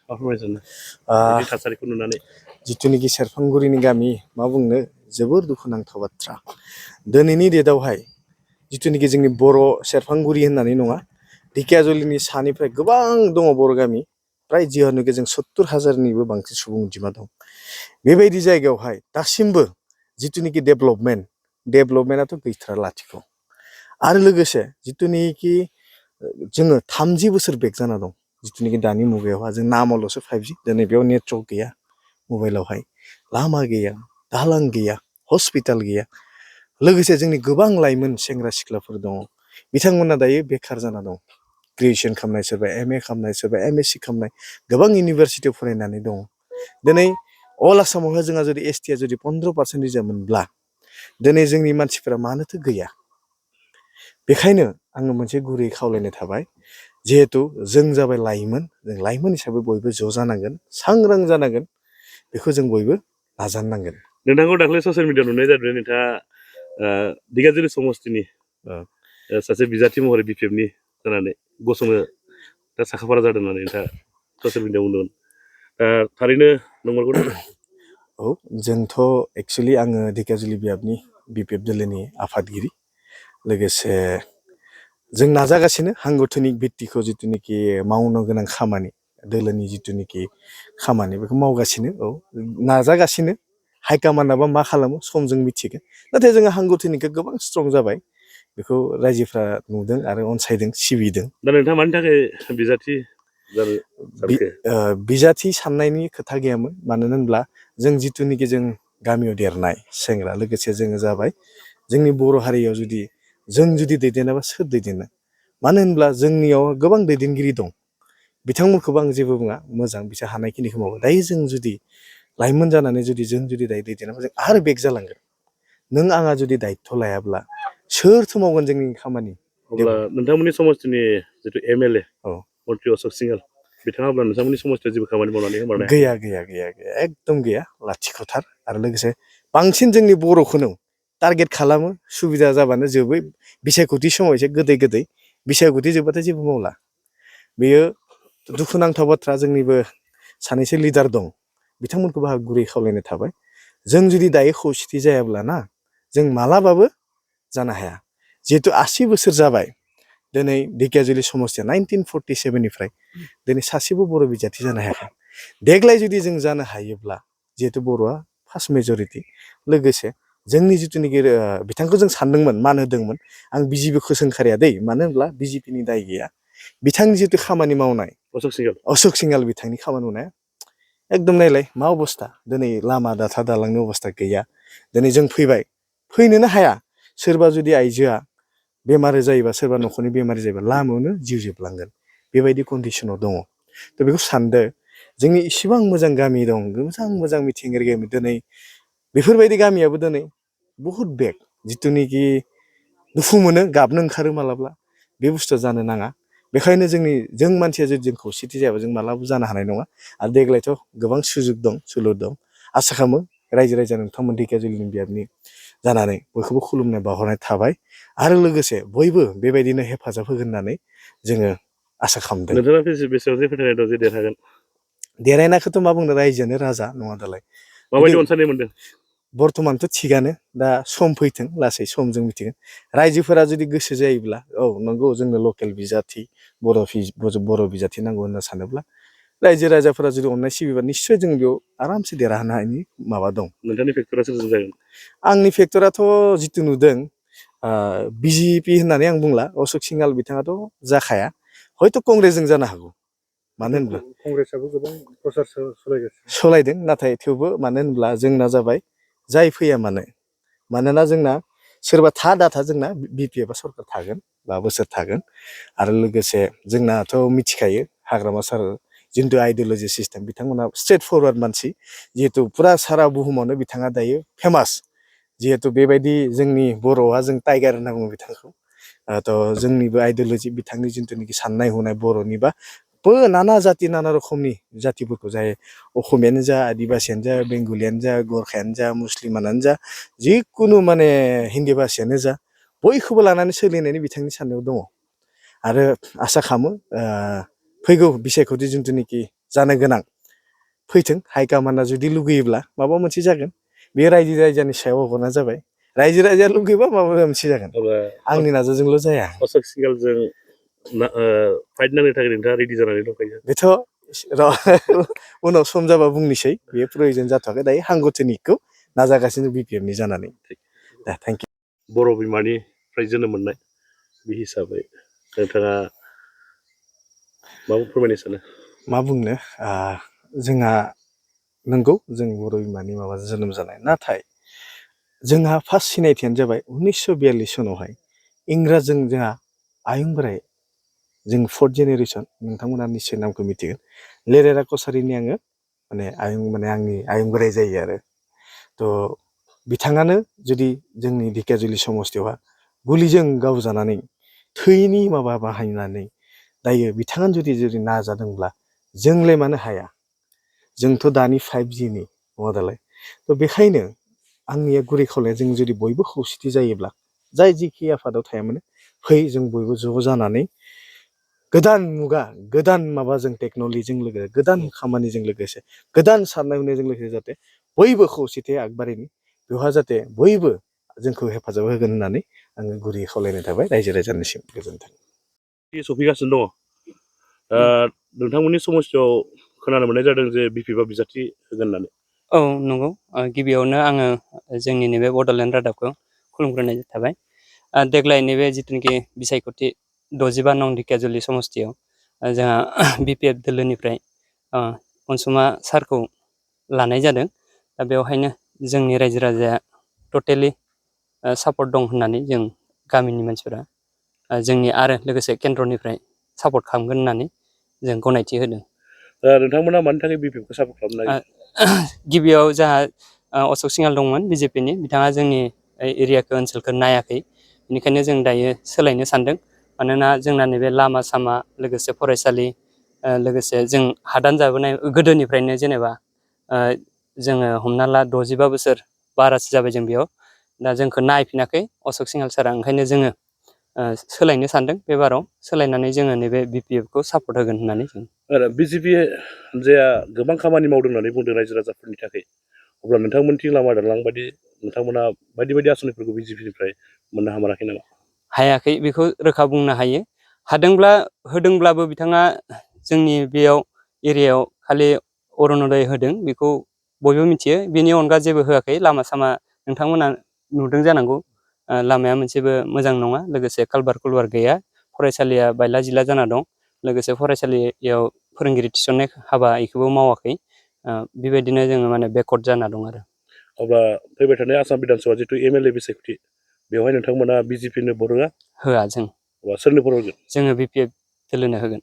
बिदि थासारिखौ नुनानै जिथुनिखि सेरफांगुरिनि गामि मा बुंनो जोबोर दुखुनांथाव बाथ्रा दिनैनि डेटआवहाय जिथुनिखि जोंनि बर' सेरफांगुरि होननानै नङा ढेकियाजुलिनि सानिफ्राय गोबां दङ बर' गामि प्राय जियानोखि जों 70,000निबो बांसिन सुबुं अनजिमा दं बेबायदि जायगायावहाय दासिमबो जिथुनिखि डेभेलपमेन्टआथ' गैथारा लाथिख' आरो लोगोसे जिथुनिखि जोङो 30 बोसोर बेक जाना दं जिथुनिखि दानि मुगायावहा जों नामावल'सो 5G दिनै बेयाव नेटवर्क गैया मबाइलावहाय लामा गैया दालां गैया हस्पिटाल गैया लोगोसे जोंनि गोबां लाइमोन सेंग्रा सिख्लाफोर दङ बिथांमोना दायो बेखार जाना दं ग्रेजुएसन खालामनाय सोरबा MA खालामनाय सोरबा MSc खालामनाय गोबां इउनिभारसिटियाव फरायनानै दङ दिनै अल आसामावहाय जोंहा जुदि ST आ जुदि 15% रिजार्भमोनब्ला दिनै जोंनि मानसिफोरा मानोथो गैया बेखायनो आङो मोनसे गुरै खावलायनाय थाबाय जिहेतु जों जाबाय लाइमोन जों लाइमोन हिसाबै बयबो ज' जानांगोन सांग्रां जानांगोन बेखौ जों बयबो नाजानांगोन नोंथांखौ दाख्लै ससियेल मिडियायाव नुनाय जादों नोंथाङा ढेकियाजुलि समस्तिनि सासे बिजाथि महरै BPFनि जानानै गसंनो दा साखाफारा जादों होननानै नोंथाङा ससियेल मिडियायाव बुंदोंमोन थारैनो नंमारगौ ना औ जोंथ' एक्सुअलि आङो ढेकियाजुलि बियाबनि BPF दोलोनि आफादगिरि लोगोसे जों नाजागासिनो हांगठनिक भित्तिखौ जिथुनिखि मावनो गोनां खामानि दोलोनि जिथुनिखि खामानि बेखौ मावगासिनो औ नाजागासिनो हाइकामान्डआबा मा खालामो समजों मिथिगोन नाथाय जोङो हांगठनिकआ गोबां स्ट्रं जाबाय बेखौ रायजोफ्रा नुदों आरो अनसायदों सिबिदों दा नोंथाङा मानि थाखाय बिजाथि जानो सानखो बिजाथि साननायनि खोथा गैयामोन मानो होनब्ला जों जिथुनिखि जों गामियाव देरनाय सेंग्रा लोगोसे जोङो जाबाय जोंनि बर' हारियाव जुदि जों जुदि दैदेनाबा सोर दैदेननो मानो होनब्ला जोंनियाव गोबां दैदेनगिरि दं बिथांमोनखौबो आं जेबो बुङा मोजां बिसोर हानायखिनिखौ मावो दायो जों जुदि लाइमोन जानानै जुदि जों जुदि दायो दैदेनाबा जों आरो बेक जालांगोन नों आंहा जुदि दायित्व लायाब्ला सोरथो मावगोन जोंनि खामानि अब्ला नोंथांमोननि समस्तिनि जिथु MLA मन्त्रि अशोक सिंहाल बिथाङा अब्ला नोंथांमोननि समस्तियाव जेबो खामानि मावनानै होमारनो गैया एकदम गैया लाथिख'थार आरो लोगोसे बांसिन जोंनि बर'खौनो टारगेट खालामो सुबिदा जाबानो जोबै बिसायख'थि समाव एसे गोदै बिसायख'थि जोबबाथाय जेबो मावला बेयो दुखुनांथाव बाथ्रा जोंनिबो सानैसो लिडार दं बिथांमोनखौबो आंहा गुरै खावलायनाय थाबाय जों जुदि दायो खौसेथि जायाब्लाना जों मालाबाबो जानो हाया जिहेतु 80 बोसोर जाबाय दिनै ढेकियाजुलि समस्तिया 1947निफ्राय दिनै सासेबो बर' बिजाथि जानो हायाखै देग्लाय जुदि जों जानो हायोब्ला जिहेतु बर'आ फार्स्ट मेजरिटि लोगोसे जोंनि जिथुनिखि बिथांखौ जों सानदोंमोन मान होदोंमोन आं BJPखौ सोंखारिया दै मानो होनब्ला BJPनि दाय गैया बिथांनि जिथु खामानि मावनाय अशोक सिंहाल बिथांनि खामानि मावनाया एकदम नायलाय मा अबस्था दिनै लामा दाथा दालांनि अबस्था गैया दिनै जों फैनोनो हाया सोरबा जुदि आइजोआ बेमारि जायोबा सोरबा न'खरनि बेमारि जायोबा लामायावनो जिउ जोबलांगोन बेबायदि कन्डिसनाव दङ थ' बेखौ सानदो जोंनि इसिबां मोजां गामि दं मोजां मिथिंगायारि गामि दिनै बेफोरबायदि गामियाबो दिनै बहुद बेक जिथुनिखि दुखु मोनो गाबनो ओंखारो मालाब्ला बे बुस्थुआ जानो नाङा बेखायनो जों मानसिया जुदि जों खौसेथि जायाबा जों मालाबाबो जानो हानाय नङा आरो देग्लायथ' गोबां सुजुग दं सुलुर दं आसा खालामो रायजो नोंथांमोन ढेकियाजुलिनि बियाबनि जानानै बयखौबो खुलुमनाय बावहरनाय थाबाय आरो लोगोसे बयबो बेबायदिनो हेफाजाब होगोन होननानै जोङो आसा खालामदों नोंथाङा बेसेबांसो फोथायनाय दं जे देरहागोन देरहानायखौथ' मा बुंनो रायजोआनो राजा नङा दालाय माबायदि अनसायनाय मोनदों बर्थमानथ' थिगानो दा सम फैथों लासै समजों मिथिगोन रायजोफोरा जुदि गोसो जायोब्ला औ नंगौ जोंनो लकेल बिजाथि बर' बिजाथि नांगौ होनना सानोब्ला रायजो राजाफोरा जुदि अननाय सिबिबा निस्सय जों बेयाव आरामसे देरहानो हानायनि माबा दं नोंथांनि फेक्ट'रा सोरजों जागोन आंनि फेक्ट'राथ' जिथु नुदों BJP होननानै आं बुंला अशोक सिंहाल बिथाङाथ' जाखाया हयथ' कंग्रेसजों जानो हागौ मानो होनब्ला कंग्रेसआबो गोबां प्रसार सालायदों नाथाय थेवबो मानो होनब्ला जोंना जाबाय जाय फैया मानोना जोंना सोरबा दाथा जोंना BPFआ सरकार थागोन 5 बोसोर थागोन आरो लोगोसे जोंनाथ' मिथिखायो हाग्रामा सार जिथु आइडिअल'जि सिस्टेम बिथांमोना स्ट्रेट फरवार्ड मानसि जिहेतु फुरा सारा बुहुमावनो बिथाङा दायो फेमास जिहेतु बेबायदि जोंनि बर'आ जों टाइगार होनना बुङो बिथांखौ थ' जोंनिबो आइडिअल'जि बिथांनि जिथुनिखि साननाय हनाय बर'निबा नाना जाति नाना रोखोमनि जातिफोरखौ जाय असमियानो जा आदिबासियानो जा बेंगलियानो जा गरखायानो जा मुस्लिमानो जा जिखुनु माने हिन्दी भाषायानो जा बयखौबो लानानै सोलिनायनि बिथांनि साननायाव दङ आरो आसा खालामो फैगौ बिसायख'थि जिथुनिखि जानो गोनां फैथों हाइकमान्डआ जुदि लुगैयोब्ला माबा मोनसे जागोन बे रायजो राजानि सायाव हगारना जाबाय रायजो राजाया लुगैबा माबा मोनसे जागोन आंनि नाजाजोंल' जाया अशोक सिंगालजों फाइट नांनो थाखाय नोंथाङा रेडि जानानै दंखायो बेथ' उनाव सम जाबा बुंनोसै बेयो प्रयजन जाथ'वाखै दायो हांगोथोनिखौ नाजागासिनो बिपिएफनि जानानै दे थेंक इउ बर' बिमानिफ्राय जोनोम मोननाय बे हिसाबै नोंथाङा माबा फोरमायनो सानो मा बुंनो जोंहा नंगौ जों बर' बिमानि माबाजों जोनोम जानाय नाथाय जोंहा फार्स्ट सिनायथियानो जाबाय 1942 सनावहाय इंराजजों जोंहा आयं बोराइ जों 4th जेनेरेसन नोंथांमोना निश्चय नामखौ मिथिगोन लेरेरा कसारिनि आङो माने आंनि आयं बोराइ जायो आरो थ' बिथाङानो जुदि जोंनि ढेकियाजुलि समस्तियावहा गुलिजों गावजानानै थैनि माबा बाहायनानै दायो बिथाङानो जुदि नाजादोंब्ला जोंलाय मानो हाया जोंथ' दानि 5Gनि नङा दालाय थ' बेखायनो आंनिया गुरै खावलाया जों जुदि बयबो खौसेथि जायोब्ला जाय जिखि आफादाव थाया मानो फै जों बयबो ज' जानानै गोदान मुगा गोदान माबाजों टेक्न'लजिजों लोगोसे गोदान खामानिजों लोगोसे गोदान साननाय हनायजों लोगोसे जाहाथे बयबो खौसेथिया आगबारिनि बेवहा जाहाथे बयबो जोंखौ हेफाजाब होगोन होननानै आङो गुरै खावलायनाय थाबाय रायजो राजानिसिम गोजोन्थों सफैगासिनो दङ नोंथांमोननि समस्तियाव खोनानो मोननाय जादों जे बिपिएफआ बिजाथि होगोन होननानै औ नंगौ गिबियावनो आङो जोंनि नैबे बड'लेण्ड रादाबखौ खुलुमग्रोनाय थाबाय देग्लाय नैबे जिथुनाखि बिसायख'थि 65 नं ढेकियाजुलि समस्तियाव जोंहा बिपिएफ दोलोनिफ्राय अनसुमा सारखौ लानाय जादों दा बेवहायनो जोंनि रायजो राजाया टटेलि सापर्ट दं होननानै जों गामिनि मानसिफोरा जोंनि आरो लोगोसे केन्द्रनिफ्राय सापर्ट खालामगोन होननानै जों गनायथि होदों नोंथांमोना मानि थाखाय बिपिएफखौ सापर्ट खालामनो नागिरदों गिबियाव जोंहा अशोक सिंहाल दंमोन बिजेपिनि बिथाङा जोंनि एरियाखौ ओनसोलखौ नायाखै बेनिखायनो जों दायो सोलायनो सानदों मानोना जोंना नैबे लामा सामा लोगोसे फरायसालि लोगोसे जों हादान जाबोनाय गोदोनिफ्रायनो जेनेबा जोङो हमना ला 65 बोसोर बारासो जाबाय जों बेयाव दा जोंखौ नायफिनाखै अशोक सिंहाल सारा ओंखायनो जोङो सोलायनो सानदों बे बाराव सोलायनानै जोङो नैबे बिपिएफखौ सापर्ट होगोन होननानै जों बिजेपि हान्जाया गोबां खामानि मावदों होननानै बुंदों रायजो राजाफोरनि थाखाय अब्ला नोंथांमोनथिं लामा दालां बायदि नोंथांमोना बायदि बायदि आसनिफोरखौ बिजेपिनिफ्राय मोननो हामाराखै नामा हायाखै बेखौ रोखा बुंनो हायो होदोंब्लाबो बिथाङा जोंनि बेयाव एरियायाव खालि अरुनदय होदों बेखौ बयबो मिथियो बेनि अनगा जेबो होआखै लामा सामा नोंथांमोना नुदों जानांगौ लामाया मोनसेबो मोजां नङा लोगोसे कालभार गैया फरायसालिया बायला जिला जाना दं लोगोसे फरायसालियाव फोरोंगिरि थिसननाय हाबा बेखौबो मावाखै बेबायदिनो जोङो माने बेकवर्ड जाना दं आरो अब्ला फैबाय थानाय आसाम बिधान सभा जिथु एमएलए बिसायख'थि बेवहाय नोंथांमोना बिजेपिनो भट होआ होआ जों सोरनो भट होगोन जोङो बिपिएफ दोलोनो होगोन